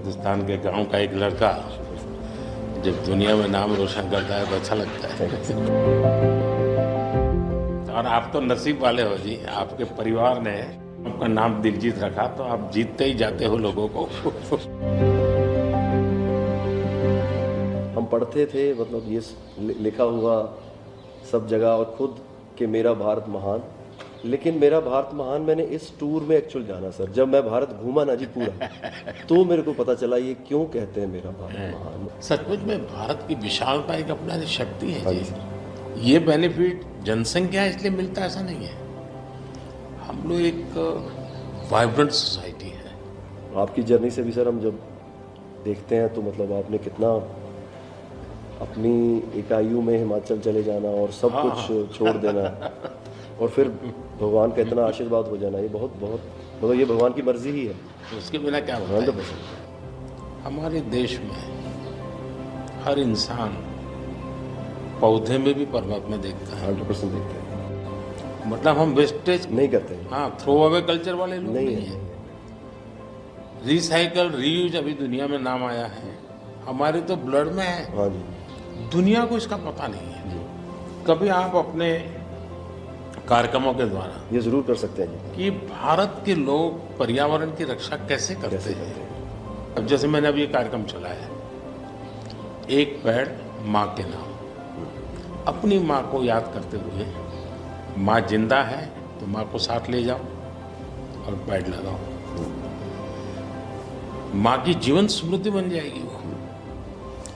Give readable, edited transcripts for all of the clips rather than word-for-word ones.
हिंदुस्तान के गांव का एक लड़का जब दुनिया में नाम रोशन करता है तो अच्छा लगता है। और आप तो नसीब वाले हो जी, आपके परिवार ने आपका नाम दिलजीत रखा तो आप जीतते ही जाते हो लोगों को। हम पढ़ते थे, मतलब ये लिखा हुआ सब जगह और खुद कि मेरा भारत महान, लेकिन मेरा भारत महान मैंने इस टूर में एक्चुअल जाना सर। जब मैं भारत घूमा ना जी पूरा, तो मेरे को पता चला ये क्यों कहते हैं मेरा भारत महान। सचमुच में भारत की विशालता एक अपना शक्ति है जी। हाँ ये बेनिफिट जनसंख्या इसलिए मिलता है ऐसा नहीं है, हम लोग एक वाइब्रेंट सोसाइटी है। आपकी जर्नी से भी सर हम जब देखते हैं तो मतलब आपने कितना अपनी इकाइयों में हिमाचल चले जाना और सब कुछ छोड़ देना और फिर भगवान का इतना आशीर्वाद हो जाना, ये बहुत बहुत मतलब ये भगवान की मर्जी ही है। उसके बिना क्या होता है? 100%। हमारे देश में हर इंसान पौधे में भी परमात्मा देखता है। 100% देखते हैं, मतलब हम वेस्टेज नहीं करते हैं। हाँ, थ्रो अवे कल्चर वाले लोग नहीं है। है। रिसाइकल रीयूज अभी दुनिया में नाम आया है, हमारे तो ब्लड में है। हाँ जी। दुनिया को इसका पता नहीं है जी। कभी आप अपने कार्यक्रमों के द्वारा ये जरूर कर सकते हैं जी। कि भारत के लोग पर्यावरण की रक्षा कैसे करते हैं। अब जैसे मैंने अभी ये कार्यक्रम चलाया, एक पेड़ माँ के नाम, अपनी माँ को याद करते हुए, माँ जिंदा है तो माँ को साथ ले जाओ और पेड़ लगाओ, माँ की जीवन समृद्धि बन जाएगी वो।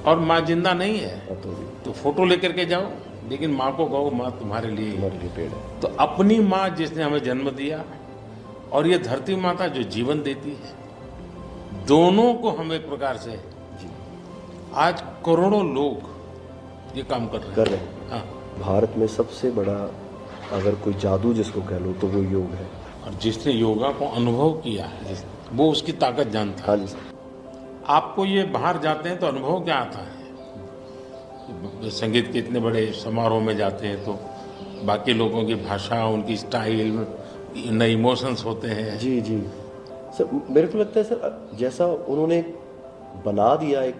और माँ जिंदा नहीं है तो फोटो लेकर के जाओ, लेकिन माँ को कहो माँ तुम्हारे लिए पेड़ है। तो अपनी माँ जिसने हमें जन्म दिया और ये धरती माता जो जीवन देती है, दोनों को हम एक प्रकार से आज करोड़ों लोग ये काम कर रहे हैं। हाँ। भारत में सबसे बड़ा अगर कोई जादू जिसको कह लो तो वो योग है। और जिसने योगा को अनुभव किया है वो उसकी ताकत जानता है। हाँ जी। आपको ये बाहर जाते हैं तो अनुभव क्या आता है? संगीत के इतने बड़े समारोह में जाते हैं तो बाकी लोगों की भाषा, उनकी स्टाइल, नए इमोशंस होते हैं। जी जी सर, मेरे को लगता है सर जैसा उन्होंने बना दिया एक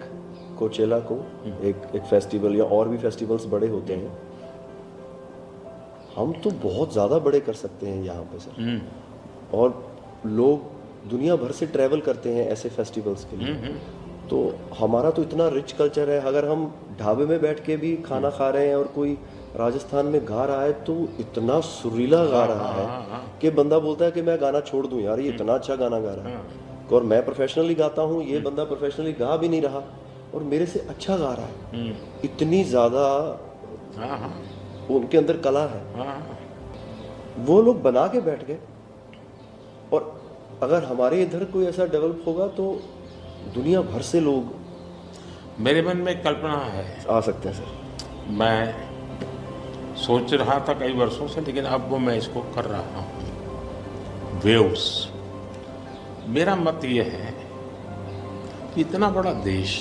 कोचेला को एक फेस्टिवल, या और भी फेस्टिवल्स बड़े होते हैं, हम तो बहुत ज़्यादा बड़े कर सकते हैं यहाँ पे सर। और लोग दुनिया भर से ट्रैवल करते हैं ऐसे फेस्टिवल्स के लिए। तो हमारा तो इतना रिच कल्चर है, अगर हम ढाबे में बैठ के भी खाना खा रहे हैं और कोई राजस्थान में गा रहा है तो इतना सुरीला गा रहा है कि बंदा बोलता है कि मैं गाना छोड़ दूं यार, ये इतना अच्छा गाना गा रहा है। और मैं प्रोफेशनली गाता हूँ, ये बंदा प्रोफेशनली गा भी नहीं रहा और मेरे से अच्छा गा रहा है। इतनी ज़्यादा उनके अंदर कला है। वो लोग बना के बैठ गए, और अगर हमारे इधर कोई ऐसा डेवलप होगा तो दुनिया भर से लोग, मेरे मन में कल्पना है, आ सकते हैं सर। मैं सोच रहा था कई वर्षों से, लेकिन अब वो मैं इसको कर रहा हूँ। वेव्स, मेरा मत ये है कि इतना बड़ा देश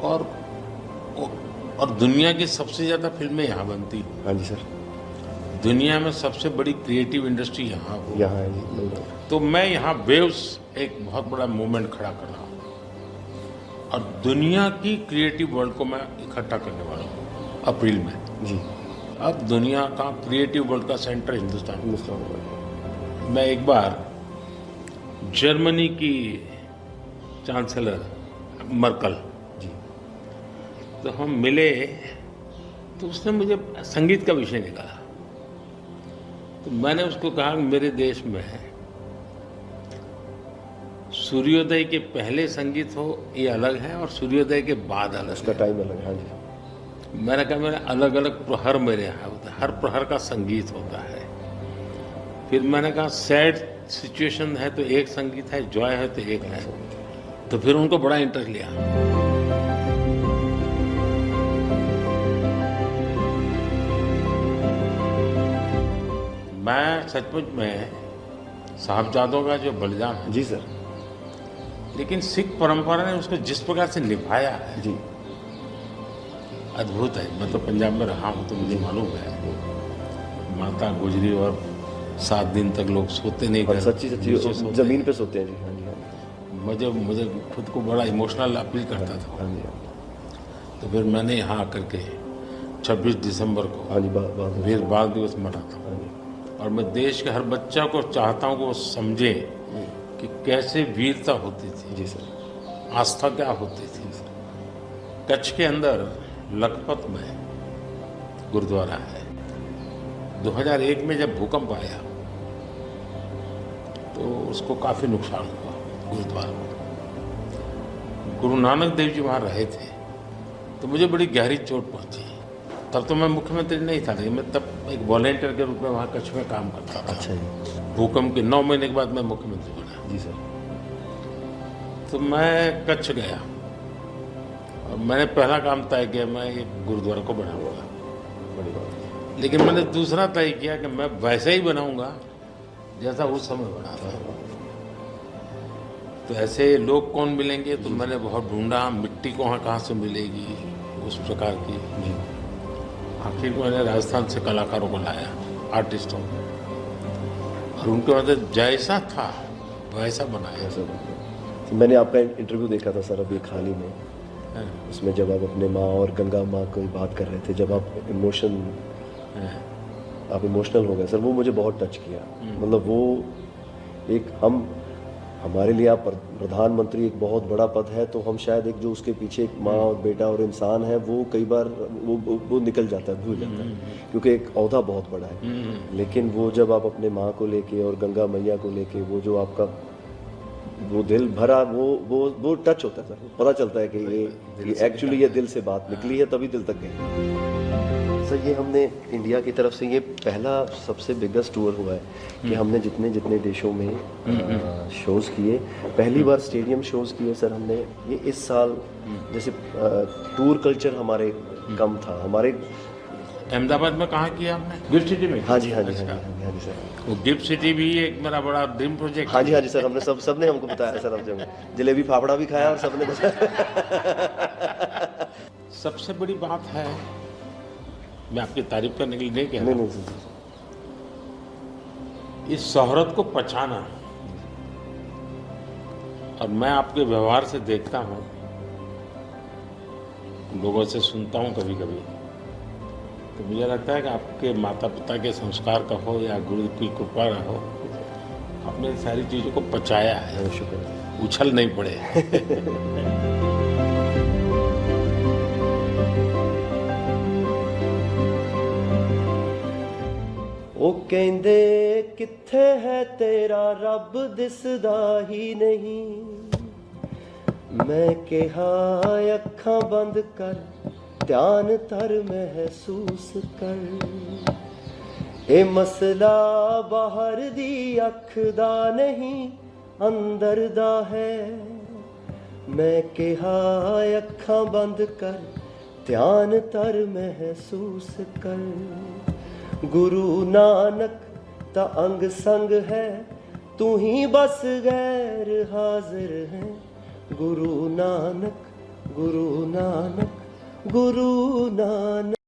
और दुनिया की सबसे ज़्यादा फिल्में यहाँ बनती हैं। हाँ जी सर। दुनिया में सबसे बड़ी क्रिएटिव इंडस्ट्री यहाँ है जी। तो मैं यहाँ वेव्स एक बहुत बड़ा मूवमेंट खड़ा कर रहा हूँ और दुनिया की क्रिएटिव वर्ल्ड को मैं इकट्ठा करने वाला हूँ अप्रैल में जी। अब दुनिया का क्रिएटिव वर्ल्ड का सेंटर हिंदुस्तान। मैं एक बार जर्मनी की चांसलर मर्कल जी, तो हम मिले तो उसने मुझे संगीत का विषय निकाला। तो मैंने उसको कहा कि मेरे देश में सूर्योदय के पहले संगीत हो ये अलग है और सूर्योदय के बाद अलग, उसका टाइम अलग है। हाँ जी। मैंने कहा मेरे अलग अलग प्रहर मेरे यहाँ होता है, हर प्रहर का संगीत होता है। फिर मैंने कहा सैड सिचुएशन है तो एक संगीत है, जॉय है तो एक है। तो फिर उनको बड़ा इंटरेस्ट लिया। मैं सचमुच में साहबजादों का जो बलिदान है जी सर, लेकिन सिख परंपरा ने उसको जिस प्रकार से निभाया है जी, अद्भुत है। मैं तो पंजाब में रहा हूँ तो मुझे मालूम है, माता गुजरी और 7 दिन तक लोग सोते नहीं और सच्ची जमीन पे सोते हैं जी। हाँ जी। मुझे खुद को बड़ा इमोशनल अपील करता था। हाँ जी, हाँ जी। तो फिर मैंने यहाँ आकर के 26 दिसंबर को हाँ जी, बहुत वीर बाल दिवस मना था। हाँ जी। और मैं देश के हर बच्चा को चाहता हूँ कि वो समझे कि कैसे वीरता होती थी, जी सर। आस्था क्या होती थी। कच्छ के अंदर लखपत में गुरुद्वारा है। 2001 में जब भूकंप आया तो उसको काफ़ी नुकसान हुआ गुरुद्वारा को। गुरु नानक देव जी वहाँ रहे थे तो मुझे बड़ी गहरी चोट पहुँची। तब तो मैं मुख्यमंत्री नहीं था, लेकिन मैं तब एक वॉलेंटियर के रूप में वहाँ कच्छ में काम करता था। अच्छा जी। भूकंप के 9 महीने के बाद मैं मुख्यमंत्री बना। जी सर। तो मैं कच्छ गया और मैंने पहला काम तय किया, मैं एक गुरुद्वारा को बनाऊंगा। बड़ी बात। लेकिन मैंने दूसरा तय किया कि मैं वैसे ही बनाऊंगा जैसा उस समय बना था। तो ऐसे लोग कौन मिलेंगे, तो मैंने बहुत ढूंढा मिट्टी कहाँ से मिलेगी उस प्रकार की। जी। आखिर में मैंने राजस्थान से कलाकारों को लाया, आर्टिस्टों को, और उनके मदद जैसा था वैसा बनाया। ऐसा तो मैंने आपका इंटरव्यू देखा था सर अभी हाल ही में। हाँ, उसमें जब आप अपने माँ और गंगा माँ की बात कर रहे थे, जब आप इमोशनल हो गए सर, वो मुझे बहुत टच किया। मतलब वो एक हमारे लिए आप प्रधानमंत्री एक बहुत बड़ा पद है, तो हम शायद एक जो उसके पीछे एक माँ और बेटा और इंसान है, वो कई बार वो निकल जाता है, भूल जाता है, क्योंकि एक ओहदा बहुत बड़ा है। लेकिन वो जब आप अपने माँ को लेके और गंगा मैया को लेके, वो जो आपका वो दिल भरा, वो टच होता है सर। पता चलता है कि ये एक्चुअली ये दिल से बात निकली है, तभी दिल तक गई। सर ये हमने इंडिया की तरफ से ये पहला सबसे बिगेस्ट टूर हुआ है कि हमने जितने जितने देशों में शोज़ किए, पहली बार स्टेडियम शोज़ किए सर हमने। ये इस साल जैसे टूर कल्चर हमारे कम था हमारे। अहमदाबाद में कहाँ किया आपने? गिफ्ट सिटी में? हाँ जी, हाँ जी, हाँ जी, हाँ जी सर। वो गिफ्ट सिटी भी एक मेरा बड़ा ड्रीम प्रोजेक्ट। हाँ जी सर, हमने सबने हमको बताया सर, हमसे जलेबी फाफड़ा भी खाया और सबने बताया। सबसे बड़ी बात है, मैं आपकी तारीफ करने के लिए नहीं कह रहा, नहीं सर, इस शोहरत को पहचाना। और मैं आपके व्यवहार से देखता हूँ, लोगों से सुनता हूँ कभी कभी, तो मुझे लगता है कि आपके माता पिता के संस्कार का हो या गुरु की कृपा का हो, आपने सारी चीज़ों को पचाया है, शुक्र है। उछल नहीं पड़े। ਉਹ ਕਹਿੰਦੇ ਕਿੱਥੇ ਹੈ ਤੇਰਾ ਰੱਬ ਦਿਸਦਾ ਹੀ ਨਹੀਂ। ਮੈਂ ਕਿਹਾ ਅੱਖਾਂ ਬੰਦ ਕਰ, ਧਿਆਨ ਧਰ ਮਹਿਸੂਸ ਕਰ। ਇਹ ਮਸਲਾ ਬਾਹਰ ਦੀ ਅੱਖ ਦਾ ਨਹੀਂ, ਅੰਦਰ ਦਾ ਹੈ। ਮੈਂ ਕਿਹਾ ਅੱਖਾਂ ਬੰਦ ਕਰ, ਧਿਆਨ ਧਰ ਮਹਿਸੂਸ ਕਰ। गुरु नानक ता अंग संग है, तू ही बस गैर हाजिर है। गुरु नानक, गुरु नानक, गुरु नानक।